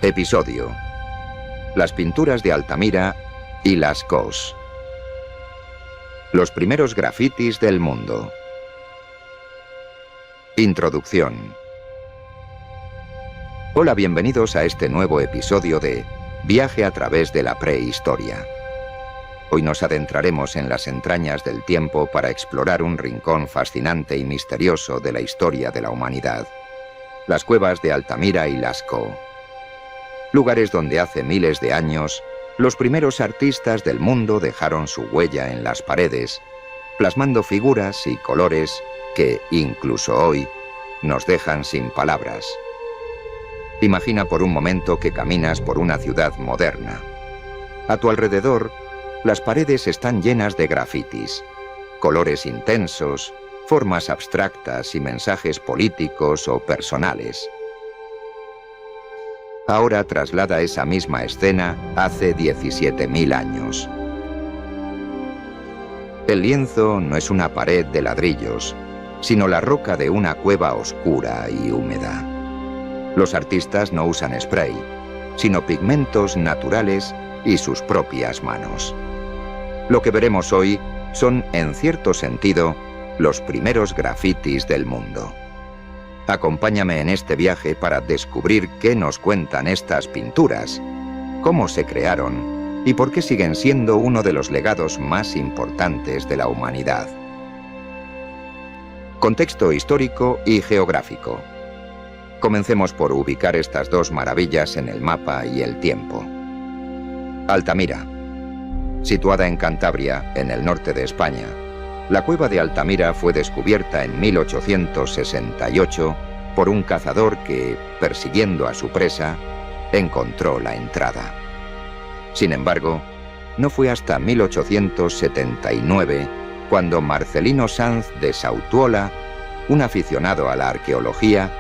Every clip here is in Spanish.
Episodio: las pinturas de Altamira y Lascaux. Los primeros grafitis del mundo. Introducción. Hola, bienvenidos a este nuevo episodio de Viaje a través de la prehistoria. Hoy nos adentraremos en las entrañas del tiempo para explorar un rincón fascinante y misterioso de la historia de la humanidad: las cuevas de Altamira y Lascaux. Lugares donde hace miles de años los primeros artistas del mundo dejaron su huella en las paredes, plasmando figuras y colores que, incluso hoy, nos dejan sin palabras. Imagina por un momento que caminas por una ciudad moderna. A tu alrededor, las paredes están llenas de grafitis, colores intensos, formas abstractas y mensajes políticos o personales. Ahora traslada esa misma escena hace 17.000 años. El lienzo no es una pared de ladrillos, sino la roca de una cueva oscura y húmeda. Los artistas no usan spray, sino pigmentos naturales y sus propias manos. Lo que veremos hoy son, en cierto sentido, los primeros grafitis del mundo. Acompáñame en este viaje para descubrir qué nos cuentan estas pinturas, cómo se crearon y por qué siguen siendo uno de los legados más importantes de la humanidad. Contexto histórico y geográfico. Comencemos por ubicar estas dos maravillas en el mapa y el tiempo. Altamira. Situada en Cantabria, en el norte de España, la cueva de Altamira fue descubierta en 1868 por un cazador que, persiguiendo a su presa, encontró la entrada. Sin embargo, no fue hasta 1879 cuando Marcelino Sanz de Sautuola, un aficionado a la arqueología,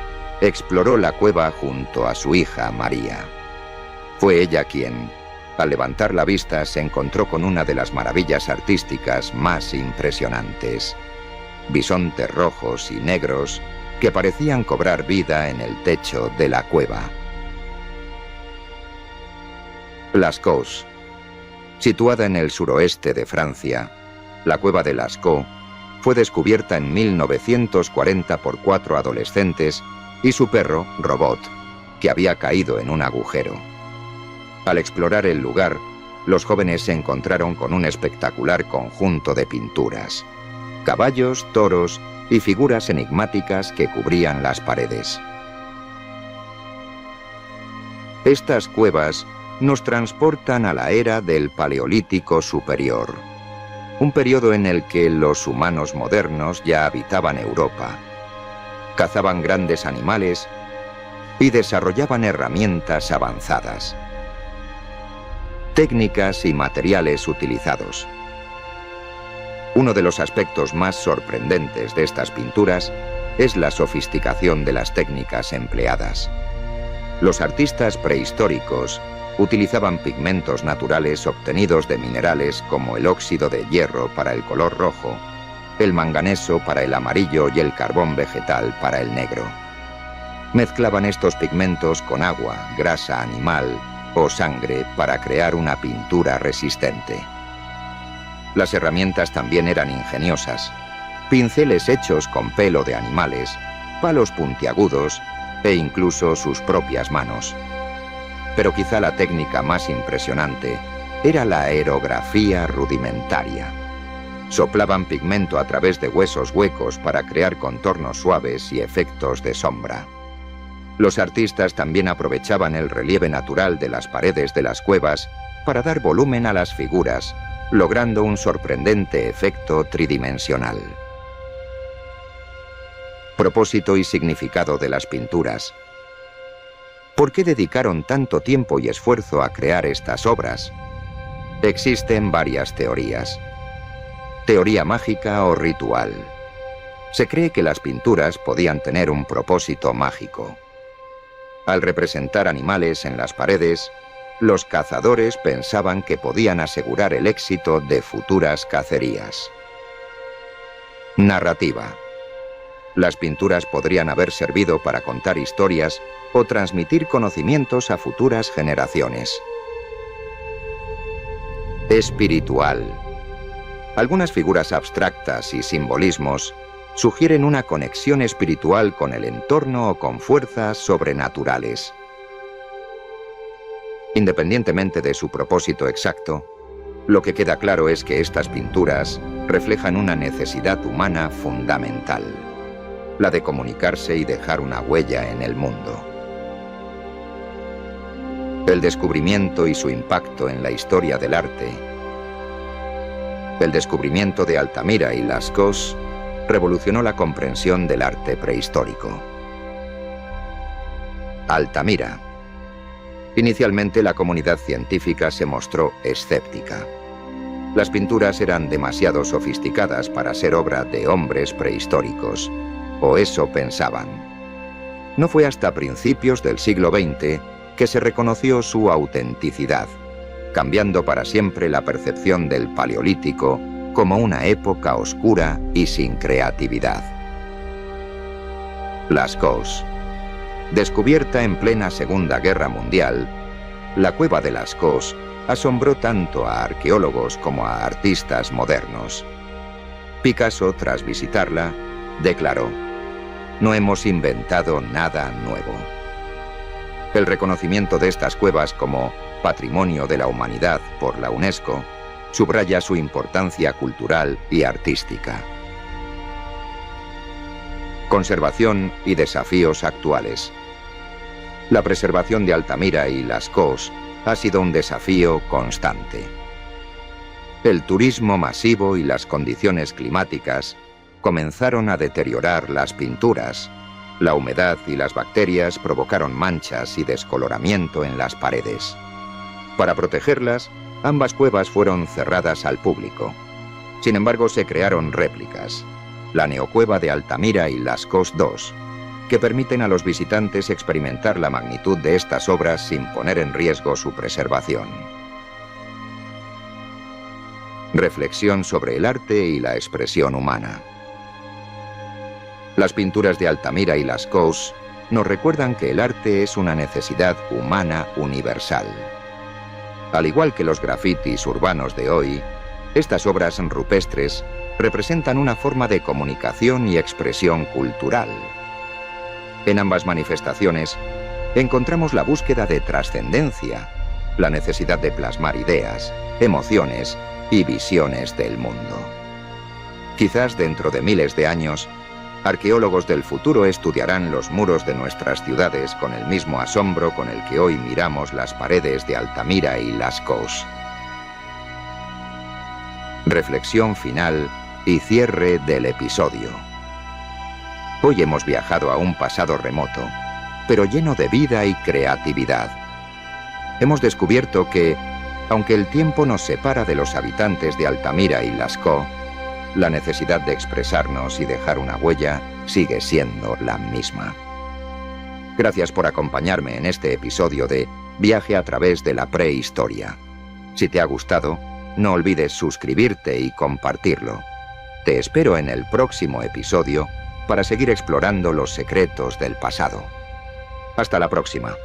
exploró la cueva junto a su hija María. Fue ella quien, al levantar la vista, se encontró con una de las maravillas artísticas más impresionantes: bisontes rojos y negros que parecían cobrar vida en el techo de la cueva. Lascaux. Situada en el suroeste de Francia, la cueva de Lascaux fue descubierta en 1940 por 4 adolescentes y su perro, Robot, que había caído en un agujero. Al explorar el lugar, los jóvenes se encontraron con un espectacular conjunto de pinturas: caballos, toros y figuras enigmáticas que cubrían las paredes. Estas cuevas nos transportan a la era del Paleolítico Superior, un periodo en el que los humanos modernos ya habitaban Europa, cazaban grandes animales y desarrollaban herramientas avanzadas. Técnicas y materiales utilizados. Uno de los aspectos más sorprendentes de estas pinturas es la sofisticación de las técnicas empleadas. Los artistas prehistóricos utilizaban pigmentos naturales obtenidos de minerales como el óxido de hierro para el color rojo, el manganeso para el amarillo y el carbón vegetal para el negro. Mezclaban estos pigmentos con agua, grasa animal o sangre para crear una pintura resistente. Las herramientas también eran ingeniosas: pinceles hechos con pelo de animales, palos puntiagudos e incluso sus propias manos. Pero quizá la técnica más impresionante era la aerografía rudimentaria. Soplaban pigmento a través de huesos huecos para crear contornos suaves y efectos de sombra. Los artistas también aprovechaban el relieve natural de las paredes de las cuevas para dar volumen a las figuras, logrando un sorprendente efecto tridimensional. Propósito y significado de las pinturas. ¿Por qué dedicaron tanto tiempo y esfuerzo a crear estas obras? Existen varias teorías. Teoría mágica o ritual. Se cree que las pinturas podían tener un propósito mágico. Al representar animales en las paredes, los cazadores pensaban que podían asegurar el éxito de futuras cacerías. Narrativa. Las pinturas podrían haber servido para contar historias o transmitir conocimientos a futuras generaciones. Espiritual. Algunas figuras abstractas y simbolismos sugieren una conexión espiritual con el entorno o con fuerzas sobrenaturales. Independientemente de su propósito exacto, lo que queda claro es que estas pinturas reflejan una necesidad humana fundamental, la de comunicarse y dejar una huella en el mundo. El descubrimiento y su impacto en la historia del arte. El descubrimiento de Altamira y Lascaux revolucionó la comprensión del arte prehistórico. Altamira. Inicialmente la comunidad científica se mostró escéptica. Las pinturas eran demasiado sofisticadas para ser obra de hombres prehistóricos, o eso pensaban. No fue hasta principios del siglo XX que se reconoció su autenticidad, cambiando para siempre la percepción del Paleolítico como una época oscura y sin creatividad. Lascaux. Descubierta en plena Segunda Guerra Mundial, la cueva de Lascaux asombró tanto a arqueólogos como a artistas modernos. Picasso, tras visitarla, declaró: "No hemos inventado nada nuevo". El reconocimiento de estas cuevas como Patrimonio de la Humanidad por la UNESCO subraya su importancia cultural y artística. Conservación y desafíos actuales. La preservación de Altamira y Lascaux ha sido un desafío constante. El turismo masivo y las condiciones climáticas comenzaron a deteriorar las pinturas. La humedad y las bacterias provocaron manchas y descoloramiento en las paredes. Para protegerlas, ambas cuevas fueron cerradas al público. Sin embargo, se crearon réplicas, la neocueva de Altamira y Lascaux II, que permiten a los visitantes experimentar la magnitud de estas obras sin poner en riesgo su preservación. Reflexión sobre el arte y la expresión humana. Las pinturas de Altamira y Lascaux nos recuerdan que el arte es una necesidad humana universal. Al igual que los grafitis urbanos de hoy, estas obras rupestres representan una forma de comunicación y expresión cultural. En ambas manifestaciones encontramos la búsqueda de trascendencia, la necesidad de plasmar ideas, emociones y visiones del mundo. Quizás dentro de miles de años, arqueólogos del futuro estudiarán los muros de nuestras ciudades con el mismo asombro con el que hoy miramos las paredes de Altamira y Lascaux. Reflexión final y cierre del episodio. Hoy hemos viajado a un pasado remoto, pero lleno de vida y creatividad. Hemos descubierto que, aunque el tiempo nos separa de los habitantes de Altamira y Lascaux, la necesidad de expresarnos y dejar una huella sigue siendo la misma. Gracias por acompañarme en este episodio de Viaje a través de la prehistoria. Si te ha gustado, no olvides suscribirte y compartirlo. Te espero en el próximo episodio para seguir explorando los secretos del pasado. Hasta la próxima.